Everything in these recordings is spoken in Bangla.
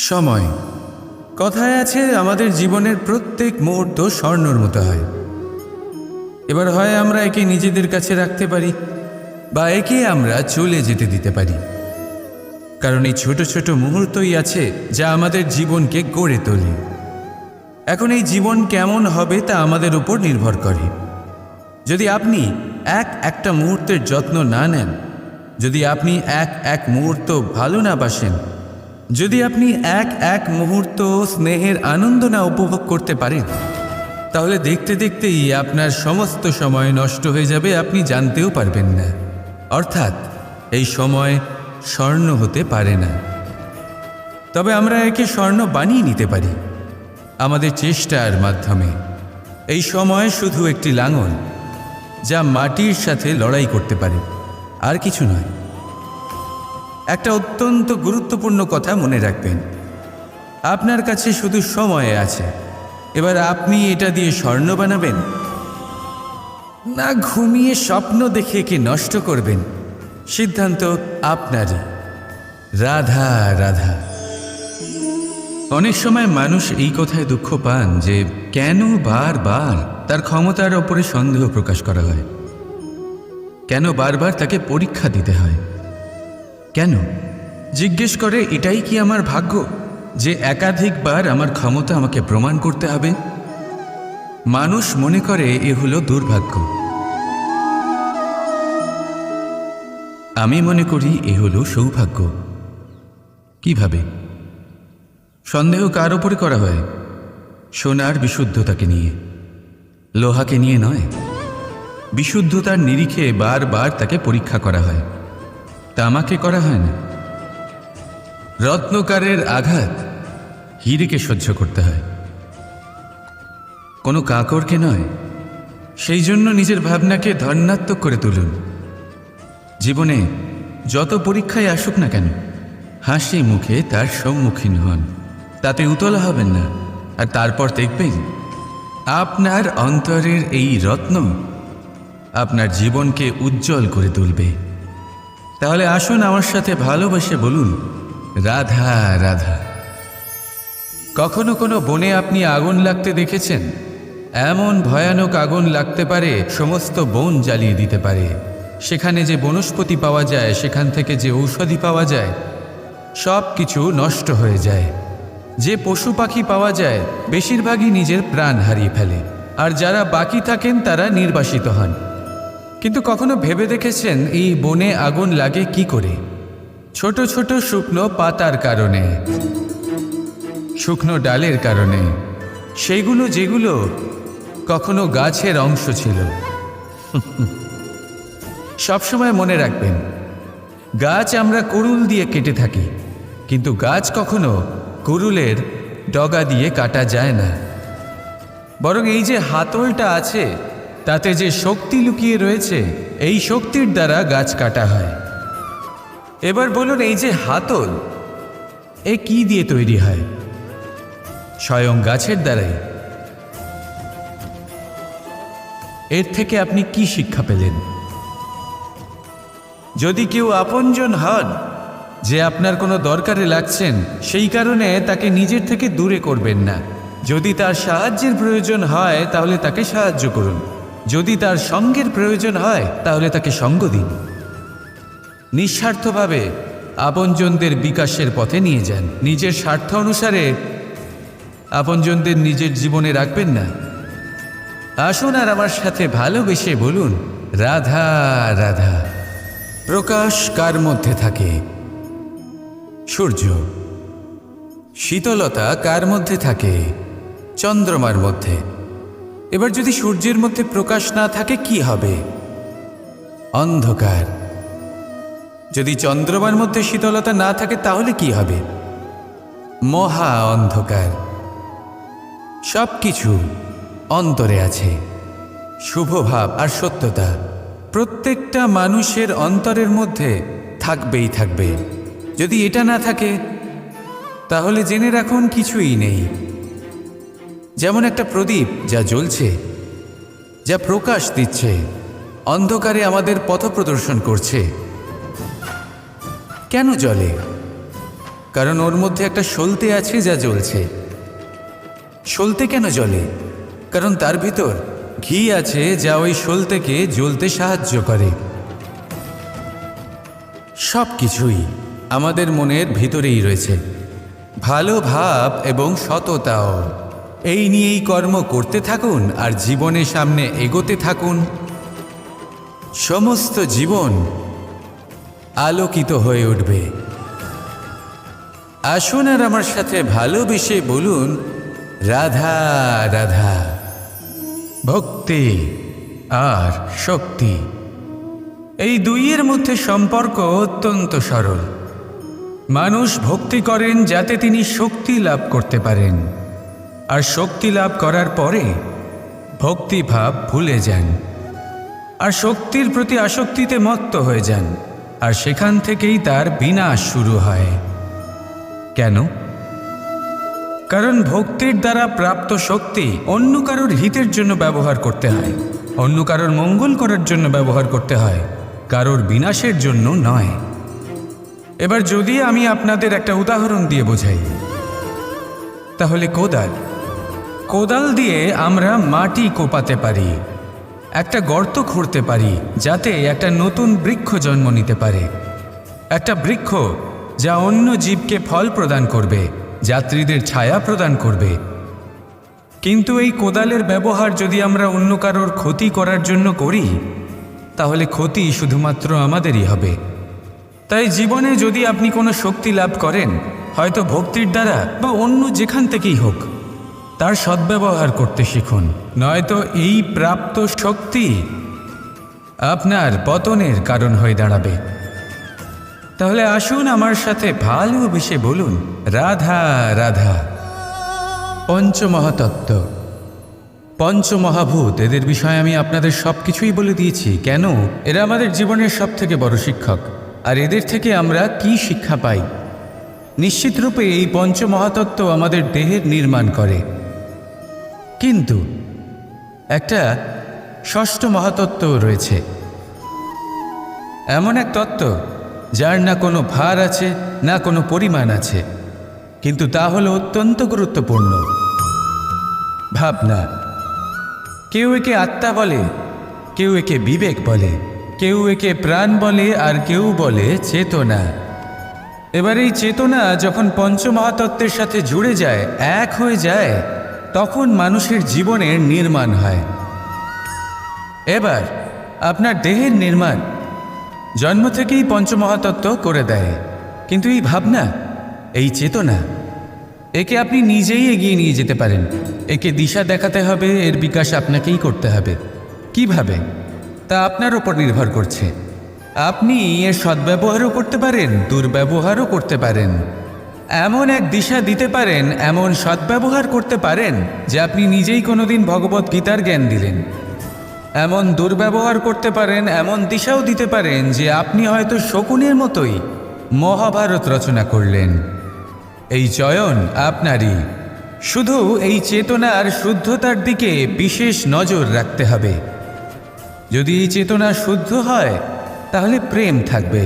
সময়। কথায় আছে আমাদের জীবনের প্রত্যেক মুহূর্ত স্বর্ণর মতো হয়। এবার হয় আমরা একে নিজেদের কাছে রাখতে পারি বা একে আমরা চলে যেতে দিতে পারি, কারণ এই ছোট ছোট মুহূর্তই আছে যা আমাদের জীবনকে গড়ে তোলে। এখন এই জীবন কেমন হবে তা আমাদের উপর নির্ভর করে। যদি আপনি একটা মুহূর্তের যত্ন না নেন, যদি আপনি এক মুহূর্ত ভালো না বাসেন, যদি আপনি এক মুহূর্ত স্নেহের আনন্দ না উপভোগ করতে পারেন, তাহলে দেখতে দেখতেই আপনার সমস্ত সময় নষ্ট হয়ে যাবে, আপনি জানতেও পারবেন না। অর্থাৎ এই সময় স্বর্ণ হতে পারে না। তবে আমরা একে স্বর্ণ বানিয়ে নিতে পারি আমাদের চেষ্টার মাধ্যমে। এই সময় শুধু একটি লাঙল যা মাটির সাথে লড়াই করতে পারে, আর কিছু নয়। একটা অত্যন্ত গুরুত্বপূর্ণ কথা মনে রাখবেন, আপনার কাছে শুধু সময় আছে। এবার আপনি এটা দিয়ে স্বর্ণ বানাবেন না ঘুমিয়ে স্বপ্ন দেখে একে নষ্ট করবেন, সিদ্ধান্ত আপনারই। রাধা রাধা। অনেক সময় মানুষ এই কথায় দুঃখ পান যে কেন বারবার তার ক্ষমতার ওপরে সন্দেহ প্রকাশ করা হয়, কেন বারবার তাকে পরীক্ষা দিতে হয়, কেন জিজ্ঞেস করে এটাই কি আমার ভাগ্য যে একাধিকবার আমার ক্ষমতা আমাকে প্রমাণ করতে হবে? মানুষ মনে করে এ হলো দুর্ভাগ্য। আমি মনে করি এ হলো সৌভাগ্য। কিভাবে? সন্দেহ কার ওপরে করা হয়? সোনার বিশুদ্ধতাকে নিয়ে, লোহাকে নিয়ে নয়। বিশুদ্ধতার নিরিখে বারবার তাকে পরীক্ষা করা হয়, তামাকে করা হয় না। রত্নকারের আঘাত হীরেকে সহ্য করতে হয়, কোনো কাকরকে নয়। সেই জন্য নিজের ভাবনাকে ধন্যাত্মক করে তুলুন। জীবনে যত পরীক্ষায় আসুক না কেন, হাসি মুখে তার সম্মুখীন হন, তাতে উতলা হবেন না। আর তারপর দেখবেন আপনার অন্তরের এই রত্ন আপনার জীবনকে উজ্জ্বল করে তুলবে। তাহলে আসুন আমার সাথে ভালোবেসে বলুন, রাধা রাধা। কখনো কোনো বনে আপনি আগুন লাগতে দেখেছেন? এমন ভয়ানক আগুন লাগতে পারে সমস্ত বন জ্বালিয়ে দিতে পারে। সেখানে যে বনস্পতি পাওয়া যায়, সেখান থেকে যে ঔষধি পাওয়া যায়, সব কিছু নষ্ট হয়ে যায়। যে পশু পাখি পাওয়া যায় বেশিরভাগই নিজের প্রাণ হারিয়ে ফেলে, আর যারা বাকি থাকেন তারা নির্বাসিত হন। কিন্তু কখনো ভেবে দেখেছেন এই বনে আগুন লাগে কি করে? ছোট ছোট শুকনো পাতার কারণে, শুকনো ডালের কারণে, সেইগুলো যেগুলো কখনো গাছের অংশ ছিল। সবসময় মনে রাখবেন, গাছ আমরা কুড়ুল দিয়ে কেটে থাকি, কিন্তু গাছ কখনো কুড়ুলের ডগা দিয়ে কাটা যায় না। বরং এই যে হাতলটা আছে, তাতে যে শক্তি লুকিয়ে রয়েছে, এই শক্তির দ্বারা গাছ কাটা হয়। এবার বলুন, এই যে হাতল, এ কি দিয়ে তৈরি হয়? স্বয়ং গাছের দ্বারাই। এর থেকে আপনি কি শিক্ষা পেলেন? যদি কেউ আপনজন হন, যে আপনার কোনো দরকারে লাগছেন, সেই কারণে তাকে নিজের থেকে দূরে করবেন না। যদি তার সাহায্যের প্রয়োজন হয় তাহলে তাকে সাহায্য করুন, যদি তার সঙ্গের প্রয়োজন হয় তাহলে তাকে সঙ্গ দিন। নিঃস্বার্থভাবে আপনজনদের বিকাশের পথে নিয়ে যান। নিজের স্বার্থ অনুসারে আপনজনদের নিজের জীবনে রাখবেন না। আসুন আর আমার সাথে ভালোবেসে বলুন, রাধা রাধা। প্রকাশ কার মধ্যে থাকে? সূর্য। শীতলতা কার মধ্যে থাকে? চন্দ্রমার মধ্যে। এবার যদি সূর্যের মধ্যে প্রকাশ না থাকে কি হবে? অন্ধকার। যদি চন্দ্রমার মধ্যে শীতলতা না থাকে তাহলে কি হবে? মহা অন্ধকার। সব কিছু অন্তরে আছে, শুভ ভাব আর সত্যতা প্রত্যেকটা মানুষের অন্তরের মধ্যে থাকবেই থাকবে। যদি এটা না থাকে তাহলে জেনে রাখুন কিছুই নেই। যেমন একটা প্রদীপ যা জ্বলছে, যা প্রকাশ দিচ্ছে, অন্ধকারে আমাদের পথ প্রদর্শন করছে। কেন জ্বলে? কারণ ওর মধ্যে একটা সলতে আছে যা জ্বলছে। সলতে কেন জ্বলে? কারণ তার ভিতর ঘি আছে যা ওই সলতেকে জ্বলতে সাহায্য করে। সব কিছুই আমাদের মনের ভিতরেই রয়েছে, ভালো ভাব এবং সততাও। এই নিয়েই কর্ম করতে থাকুন আর জীবনের সামনে এগোতে থাকুন। সমস্ত জীবন আলোকিত হয়ে উঠবে। আসুন আর আমার সাথে ভালোবেসে বলুন, রাধা রাধা। ভক্তি আর শক্তি, এই দুইয়ের মধ্যে সম্পর্ক অত্যন্ত সরল। মানুষ ভক্তি করেন যাতে তিনি শক্তি লাভ করতে পারেন, আর শক্তি লাভ করার পরে ভক্তিভাব ভুলে যান আর শক্তির প্রতি আসক্তিতে মত্ত হয়ে যান, আর সেখান থেকেই তার বিনাশ শুরু হয়। কেন? কারণ ভক্তির দ্বারা প্রাপ্ত শক্তি অন্য কারোর হিতের জন্য ব্যবহার করতে হয়, অন্য কারোর মঙ্গল করার জন্য ব্যবহার করতে হয়, কারোর বিনাশের জন্য নয়। এবার যদি আমি আপনাদের একটা উদাহরণ দিয়ে বোঝাই, তাহলে কোদাল দিয়ে আমরা মাটি কোপাতে পারি, একটা গর্ত খুঁড়তে পারি যাতে একটা নতুন বৃক্ষ জন্ম নিতে পারে, একটা বৃক্ষ যা অন্য জীবকে ফল প্রদান করবে, যাত্রীদের ছায়া প্রদান করবে। কিন্তু এই কোদালের ব্যবহার যদি আমরা অন্য কারোর ক্ষতি করার জন্য করি, তাহলে ক্ষতি শুধুমাত্র আমাদেরই হবে। তাই জীবনে যদি আপনি কোনো শক্তি লাভ করেন, হয়তো ভক্তির দ্বারা বা অন্য যেখান থেকেই হোক, তার সদ্ব্যবহার করতে শিখুন, নয়তো এই প্রাপ্ত শক্তি আপনার পতনের কারণ হয়ে দাঁড়াবে। তাহলে আসুন আমার সাথে ভালোবেসে বলুন, রাধা রাধা। পঞ্চমহাতত্ত্ব, পঞ্চমহাভূত, এদের বিষয়ে আমি আপনাদের সব কিছুই বলে দিয়েছি। কেন? এরা আমাদের জীবনের সব থেকে বড় শিক্ষক। আর এদের থেকে আমরা কি শিক্ষা পাই? নিশ্চিতরূপে এই পঞ্চমহাতত্ত্ব আমাদের দেহের নির্মাণ করে, কিন্তু একটা ষষ্ঠ মহাতত্ত্ব রয়েছে, এমন এক তত্ত্ব যার না কোনো ভার আছে না কোনো পরিমাণ আছে, কিন্তু তা হলো অত্যন্ত গুরুত্বপূর্ণ, ভাবনা। কেউ একে আত্মা বলে, কেউ একে বিবেক বলে, কেউ একে প্রাণ বলে, আর কেউ বলে চেতনা। এবার এই চেতনা যখন পঞ্চমহাতত্ত্বের সাথে জুড়ে যায়, এক হয়ে যায়, তখন মানুষের জীবনের নির্মাণ হয়। এবার আপনার দেহের নির্মাণ জন্ম থেকেই পঞ্চমহাতত্ত্ব করে দেয়, কিন্তু এই ভাবনা, এই চেতনা, একে আপনি নিজেই এগিয়ে নিয়ে যেতে পারেন। একে দিশা দেখাতে হবে, এর বিকাশ আপনাকেই করতে হবে। কিভাবে? তা আপনার ওপর নির্ভর করছে। আপনি এর সদ্ব্যবহারও করতে পারেন, দুর্ব্যবহারও করতে পারেন। এমন এক দিশা দিতে পারেন, এমন সদ্ব্যবহার করতে পারেন যে আপনি নিজেই কোনোদিন ভগবদ্গীতার জ্ঞান দিলেন। এমন দুর্ব্যবহার করতে পারেন, এমন দিশাও দিতে পারেন যে আপনি হয়তো শকুনের মতোই মহাভারত রচনা করলেন। এই চয়ন আপনারই। শুধু এই চেতনার শুদ্ধতার দিকে বিশেষ নজর রাখতে হবে। যদি এই চেতনা শুদ্ধ হয় তাহলে প্রেম থাকবে,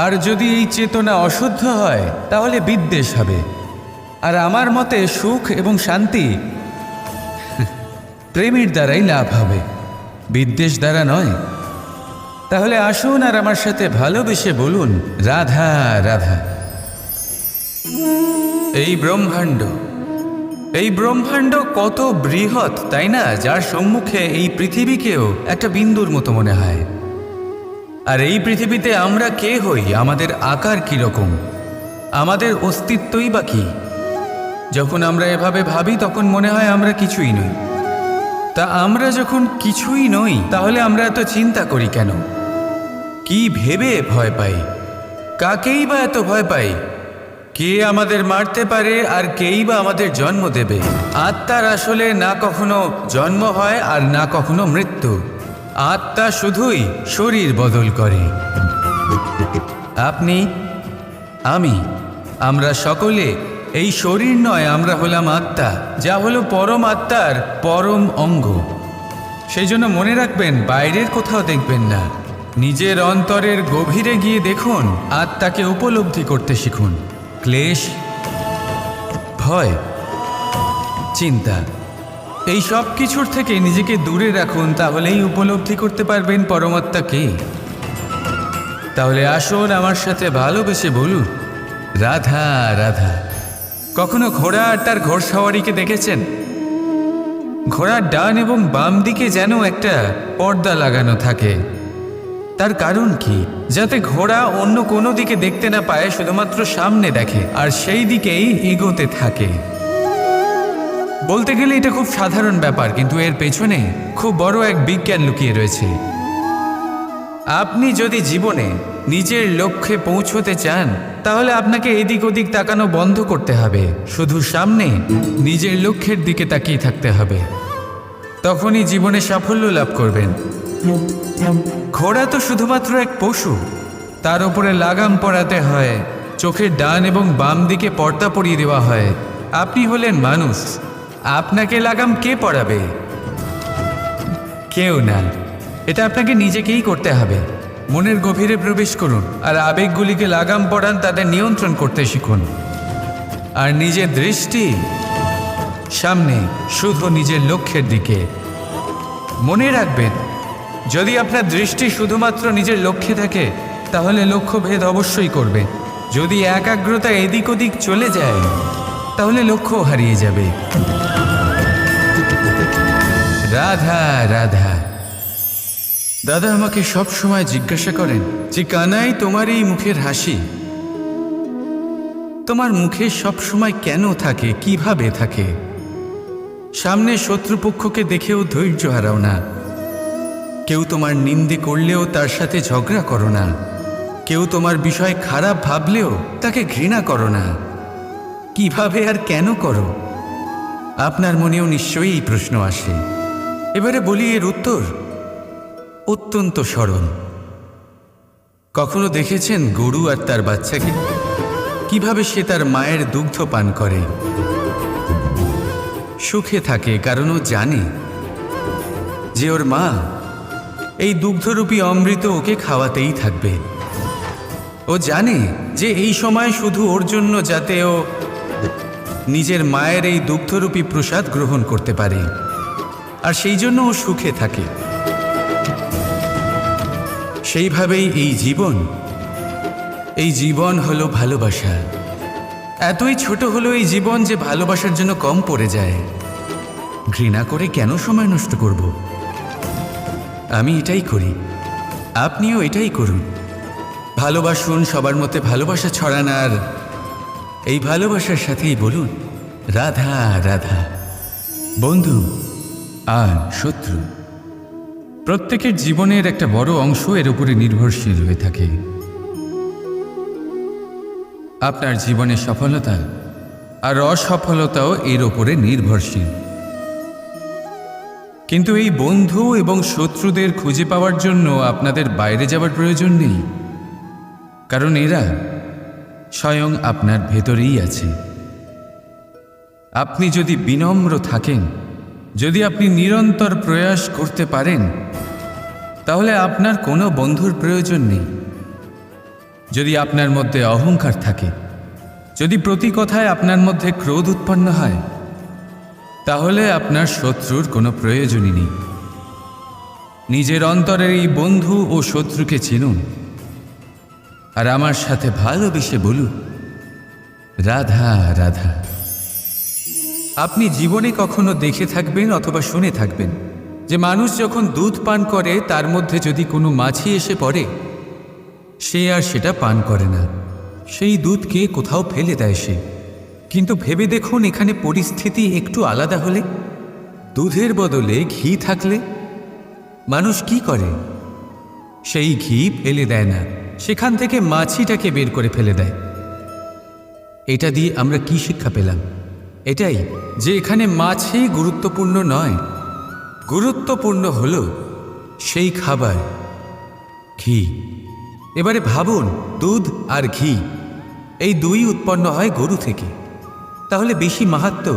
আর যদি এই চেতনা অশুদ্ধ হয় তাহলে বিদ্বেষ হবে। আর আমার মতে সুখ এবং শান্তি প্রেমের দ্বারাই লাভ হবে, বিদ্বেষ দ্বারা নয়। তাহলে আসুন আর আমার সাথে ভালোবেসে বলুন, রাধা রাধা। এই ব্রহ্মাণ্ড কত বৃহৎ, তাই না? যার সম্মুখে এই পৃথিবীকেও একটা বিন্দুর মতো মনে হয়। আর এই পৃথিবীতে আমরা কে হই? আমাদের আকার কীরকম? আমাদের অস্তিত্বই বা কী? যখন আমরা এভাবে ভাবি তখন মনে হয় আমরা কিছুই নই। তা আমরা যখন কিছুই নই, তাহলে আমরা এত চিন্তা করি কেন? কি ভেবে ভয় পাই? কাকেই বা এত ভয় পাই? কে আমাদের মারতে পারে আর কেই বা আমাদের জন্ম দেবে? আত্মার আসলে না কখনো জন্ম হয় আর না কখনো মৃত্যু। আত্মা শুধুই শরীর বদল করে। আপনি, আমি, আমরা সকলে এই শরীর নয়, আমরা হলাম আত্মা, যা হলো পরম আত্মার পরম অঙ্গ। সেই জন্য মনে রাখবেন, বাইরের কোথাও দেখবেন না, নিজের অন্তরের গভীরে গিয়ে দেখুন, আত্মাকে উপলব্ধি করতে শিখুন। ক্লেশ, ভয়, চিন্তা, এই সব কিছুর থেকে নিজেকে দূরে রাখুন, তাহলেই উপলব্ধি করতে পারবেন পরমাত্মা কে। তাহলে আসুন আমার সাথে ভালোবেসে বলুন, রাধা রাধা। কখনো ঘোড়া আর তার ঘোড়সওয়ারিকে দেখেছেন? ঘোড়ার ডান এবং বাম দিকে যেন একটা পর্দা লাগানো থাকে। তার কারণ কি? যাতে ঘোড়া অন্য কোনো দিকে দেখতে না পায়, শুধুমাত্র সামনে দেখে আর সেই দিকেই এগোতে থাকে। বলতে গেলে এটা খুব সাধারণ ব্যাপার, কিন্তু এর পেছনে খুব বড় এক বিজ্ঞান লুকিয়ে রয়েছে। আপনি যদি জীবনে নিজের লক্ষ্যে পৌঁছতে চান, তাহলে আপনাকে এদিক ওদিক তাকানো বন্ধ করতে হবে, শুধু সামনে নিজের লক্ষ্যের দিকে তাকিয়ে থাকতে হবে। তখনই জীবনে সাফল্য লাভ করবেন। ঘোড়া তো শুধুমাত্র এক পশু, তার উপরে লাগাম পরাতে হয়, চোখের ডান এবং বাম দিকে পর্দা পরিয়ে দেওয়া হয়। আপনি হলেন মানুষ, আপনাকে লাগাম কে পরাবে? কেউ না, এটা আপনাকে নিজেকেই করতে হবে। মনের গভীরে প্রবেশ করুন আর আবেগগুলিকে লাগাম পরান, তাদের নিয়ন্ত্রণ করতে শিখুন। আর নিজের দৃষ্টি সামনে, শুধু নিজের লক্ষ্যের দিকে। মনে রাখবেন, যদি আপনার দৃষ্টি শুধুমাত্র নিজের লক্ষ্যে থাকে, তাহলে লক্ষ্যভেদ অবশ্যই করবে। যদি একাগ্রতা এদিক ওদিক চলে যায়, তাহলে লক্ষ্য হারিয়ে যাবে। রাধা রাধা। দাদা আমাকে সব সময় জিজ্ঞাসা করেন যে, কানাই, তোমার এই মুখের হাসি, তোমার মুখে সব সময় কেন থাকে, কিভাবে থাকে? সামনে শত্রুপক্ষকে দেখেও ধৈর্য হারাও না, কেউ তোমার নিন্দে করলেও তার সাথে ঝগড়া করো না, কেউ তোমার বিষয়ে খারাপ ভাবলেও তাকে ঘৃণা করো না। কিভাবে আর কেন করো? আপনার মনেও নিশ্চয়ই এই প্রশ্ন আসে। এবারে বলি এর উত্তর অত্যন্ত সরল। কখনো দেখেছেন গরু আর তার বাচ্চাকে? কিভাবে সে তার মায়ের দুগ্ধ পান করে? সুখে থাকে, কারণ ও জানে যে ওর মা এই দুগ্ধরূপী অমৃত ওকে খাওয়াতেই থাকবে। ও জানে যে এই সময় শুধু ওর জন্য, যাতে ও নিজের মায়ের এই দুগ্ধরূপী প্রসাদ গ্রহণ করতে পারে, আর সেই জন্য ও সুখে থাকে। সেইভাবেই এই জীবন হলো ভালোবাসা। এতই ছোট হলো এই জীবন যে ভালোবাসার জন্য কম পড়ে যায়। ঘৃণা করে কেন সময় নষ্ট করব? আমি এটাই করি, আপনিও এটাই করুন। ভালোবাসুন, সবার মধ্যে ভালোবাসা ছড়ান, আর এই ভালোবাসার সাথেই বলুন, রাধা রাধা। বন্ধু আর শত্রু, প্রত্যেকের জীবনের একটা বড় অংশ এর উপরে নির্ভরশীল হয়ে থাকে। আপনার জীবনের সফলতা আর অসফলতাও এর উপরে নির্ভরশীল। কিন্তু এই বন্ধু এবং শত্রুদের খুঁজে পাওয়ার জন্য আপনাদের বাইরে যাওয়ার প্রয়োজন নেই, কারণ এরা স্বয়ং আপনার ভেতরেই আছে। আপনি যদি বিনম্র থাকেন, যদি আপনি নিরন্তর প্রয়াস করতে পারেন, তাহলে আপনার কোনো বন্ধুর প্রয়োজন নেই। যদি আপনার মধ্যে অহংকার থাকে, যদি প্রতি কথায় আপনার মধ্যে ক্রোধ উৎপন্ন হয়, তাহলে আপনার শত্রুর কোনো প্রয়োজনই নেই। নিজের অন্তরের এই বন্ধু ও শত্রুকে চিনুন, আর আমার সাথে ভালোবেসে বলুন, রাধা রাধা। আপনি জীবনে কখনো দেখে থাকবেন অথবা শুনে থাকবেন যে মানুষ যখন দুধ পান করে, তার মধ্যে যদি কোনো মাছি এসে পড়ে, সে আর সেটা পান করে না, সেই দুধকে কোথাও ফেলে দেয় সে। কিন্তু ভেবে দেখুন, এখানে পরিস্থিতি একটু আলাদা হলে, দুধের বদলে ঘি থাকলে মানুষ কি করে? সেই ঘি ফেলে দেয় না, সেখান থেকে মাছিটাকে বের করে ফেলে দেয়। এটা দিয়ে আমরা কি শিক্ষা পেলাম? এটাই যে এখানে মাছি গুরুত্বপূর্ণ নয়, গুরুত্বপূর্ণ হলো সেই খাবার, ঘি। এবারে ভাবুন, দুধ আর ঘি এই দুই উৎপন্ন হয় গরু থেকে, তাহলে বেশি মাহাত্ম্য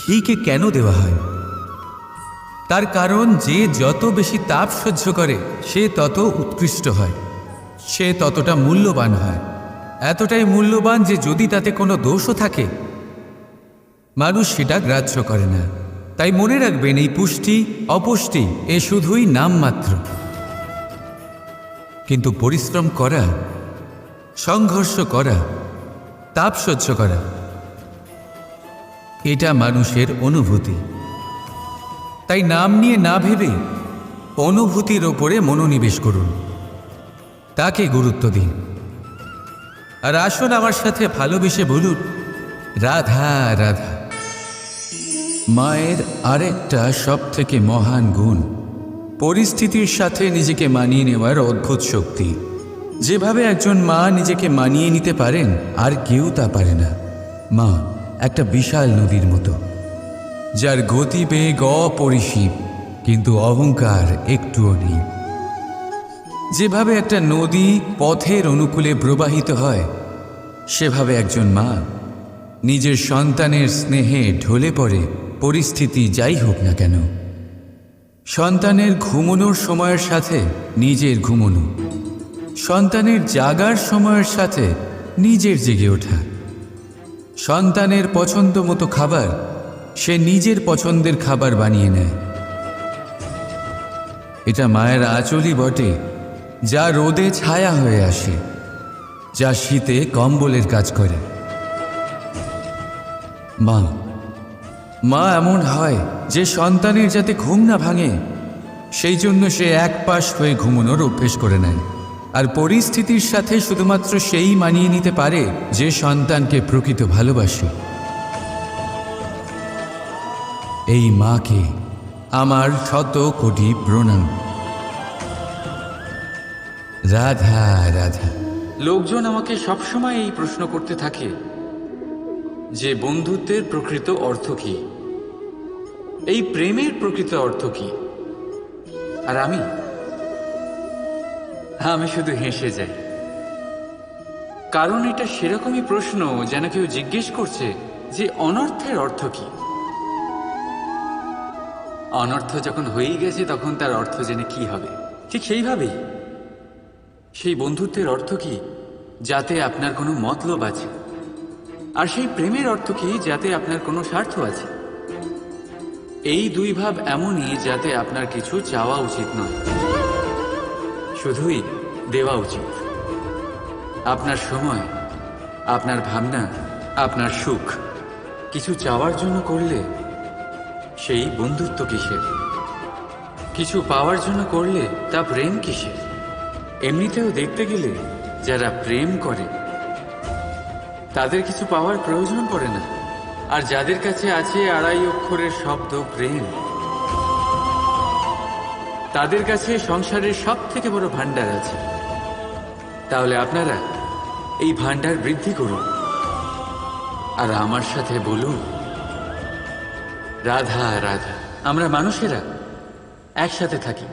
ঘিকে কেন দেওয়া হয়? তার কারণ, যে যত বেশি তাপ সহ্য করে সে তত উৎকৃষ্ট হয়, সে ততটা মূল্যবান হয়। এতটাই মূল্যবান যে যদি তাতে কোনো দোষও থাকে মানুষ সেটা গ্রাহ্য করে না। তাই মনে রাখবেন, এই পুষ্টি অপুষ্টি এ শুধুই নামমাত্র, কিন্তু পরিশ্রম করা, সংঘর্ষ করা, তাপ সহ্য করা, এটা মানুষের অনুভূতি। তাই নাম নিয়ে না ভেবে অনুভূতির ওপরে মনোনিবেশ করুন, তাকে গুরুত্ব দিন। আর আসুন আমার সাথে ভালোবেসে বলুন, রাধা রাধা। মায়ের আরেকটা সবথেকে মহান গুণ পরিস্থিতির সাথে নিজেকে মানিয়ে নেওয়ার অদ্ভুত শক্তি। যেভাবে একজন মা নিজেকে মানিয়ে নিতে পারেন আর কেউ তা পারে না। মা একটা বিশাল নদীর মতো, যার গতিবেগ অপরিসীম, কিন্তু অহংকার একটুও নেই। যেভাবে একটা নদী পথের অনুকূলে প্রবাহিত হয়, সেভাবে একজন মা নিজের সন্তানের স্নেহে ঢলে পড়ে, পরিস্থিতি যাই হোক না কেন। সন্তানের ঘুমানোর সময়ের সাথে নিজের ঘুমানো, সন্তানের জাগার সময়ের সাথে নিজের জেগে ওঠা, সন্তানের পছন্দ মতো খাবার সে নিজের পছন্দের খাবার বানিয়ে নেয়। এটা মায়ের আঁচলই বটে, যা রোদে ছায়া হয়ে আসে, যা শীতে কম্বলের কাজ করে। মা এমন হয় যে সন্তানের যাতে ঘুম না ভাঙে সেই জন্য সে এক পাশ হয়ে ঘুমানোর অভ্যেস করে নেয়। আর পরিস্থিতির সাথে শুধুমাত্র সেই মানিয়ে নিতে পারে যে সন্তানকে প্রকৃত ভালোবাসে। এই মাকে আমার শত কোটি প্রণাম। রাধা রাধা। লোকজন আমাকে সবসময় এই প্রশ্ন করতে থাকে যে বন্ধুত্বের প্রকৃত অর্থ কি, এই প্রেমের প্রকৃত অর্থ কি। আর আমি শুধু হেসে যাই, কারণ এটা সেরকমই প্রশ্ন যেন কেউ জিজ্ঞেস করছে যে অনর্থের অর্থ কি। অনর্থ যখন হয়েই গেছে তখন তার অর্থ জেনে কি হবে। ঠিক সেইভাবেই সেই বন্ধুত্বের অর্থ কি, যাতে আপনার কোনো মতলব আছে। আর সেই প্রেমের অর্থ কি, যাতে আপনার কোনো স্বার্থ আছে। এই দুই ভাব এমনই যাতে আপনার কিছু চাওয়া উচিত নয়, শুধুই দেওয়া উচিত। আপনার সময়, আপনার ভাবনা, আপনার সুখ কিছু চাওয়ার জন্য করলে সেই বন্ধুত্ব কিসের? কিছু পাওয়ার জন্য করলে তা প্রেম কিসের? এমনিতেও দেখতে গেলে যারা প্রেম করে তাদের কিছু পাওয়ার প্রয়োজন পড়ে না। আর যাদের কাছে আছে 2.5 অক্ষরের শব্দ প্রেম, তাদের কাছে সংসারের সব থেকে বড় ভান্ডার আছে। তাহলে আপনারা এই ভান্ডার বৃদ্ধি করুন আর আমার সাথে বলুন, রাধা রাধা। আমরা মানুষেরা একসাথে থাকি,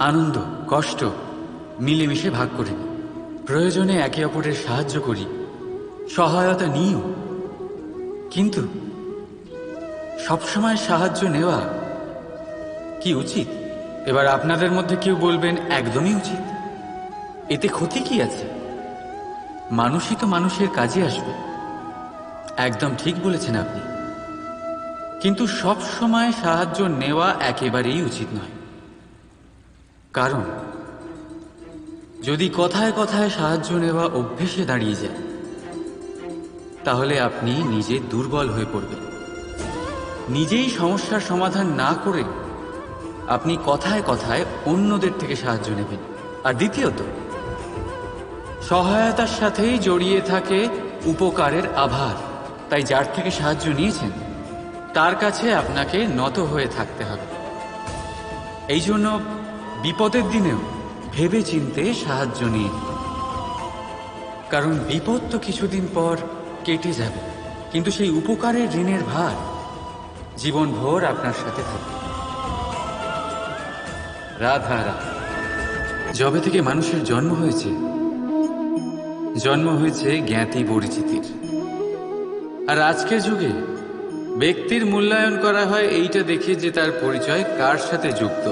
আনন্দ কষ্ট মিলেমিশে ভাগ করি, প্রয়োজনে একে অপরের সাহায্য করি, সহায়তা নিও। কিন্তু সবসময় সাহায্য নেওয়া কি উচিত? এবার আপনাদের মধ্যে কেউ বলবেন একদমই উচিত। এতে ক্ষতি কি আছে? মানুষই তো মানুষের কাজে আসবে। একদম ঠিক বলেছেন আপনি। কিন্তু সব সময় সাহায্য নেওয়া একেবারেই উচিত নয়। কারণ যদি কথায় কথায় সাহায্য নেওয়া অভ্যেসে দাঁড়িয়ে যায়, তাহলে আপনি নিজে দুর্বল হয়ে পড়বেন। নিজেই সমস্যার সমাধান না করে আপনি কথায় কথায় অন্যদের থেকে সাহায্য নেবেন। আর দ্বিতীয়ত, সহায়তার সাথেই জড়িয়ে থাকে উপকারের আভার। তাই যার থেকে সাহায্য নিয়েছেন তার কাছে আপনাকে নত হয়ে থাকতে হবে। এই জন্য বিপদের দিনেও ভেবে চিন্তে সাহায্য নিন, কারণ বিপদ তো কিছুদিন পর কেটে যাবে, কিন্তু সেই উপকারের ঋণের ভার জীবনভর আপনার সাথে থাকবে। রাধা রাধা। যবে থেকে মানুষের জন্ম হয়েছে জ্ঞাতি পরিচিতির। আর আজকের যুগে ব্যক্তির মূল্যায়ন করা হয় এইটা দেখে যে তার পরিচয় কার সাথে যুক্ত,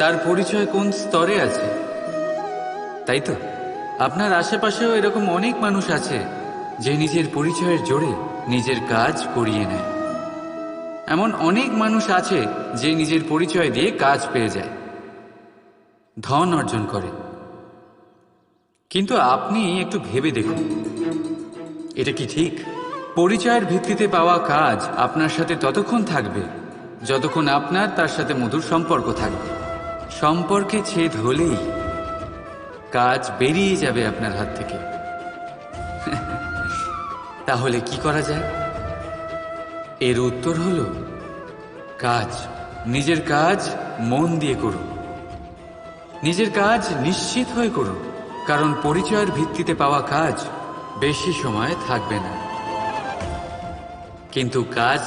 তার পরিচয় কোন স্তরে আছে, তাই তো? আপনার আশেপাশেও এরকম অনেক মানুষ আছে যে নিজের পরিচয়ের জোরে নিজের কাজ করিয়ে নেয়। এমন অনেক মানুষ আছে যে নিজের পরিচয় দিয়ে কাজ পেয়ে যায়, ধন অর্জন করে। কিন্তু আপনি একটু ভেবে দেখুন, এটা কি ঠিক? পরিচয়ের ভিত্তিতে পাওয়া কাজ আপনার সাথে ততক্ষণ থাকবে যতক্ষণ আপনার তার সাথে মধুর সম্পর্ক থাকবে। সম্পর্কে ছেদ হলেই কাজ বেরিয়ে যাবে আপনার হাত থেকে। তাহলে কি করা যায়? এর উত্তর হলো কাজ। নিজের কাজ মন দিয়ে করুন, নিজের কাজ নিশ্চিত হয়ে করুন, কারণ পরিচয়ের ভিত্তিতে পাওয়া কাজ বেশি সময় থাকবে না, কিন্তু কাজ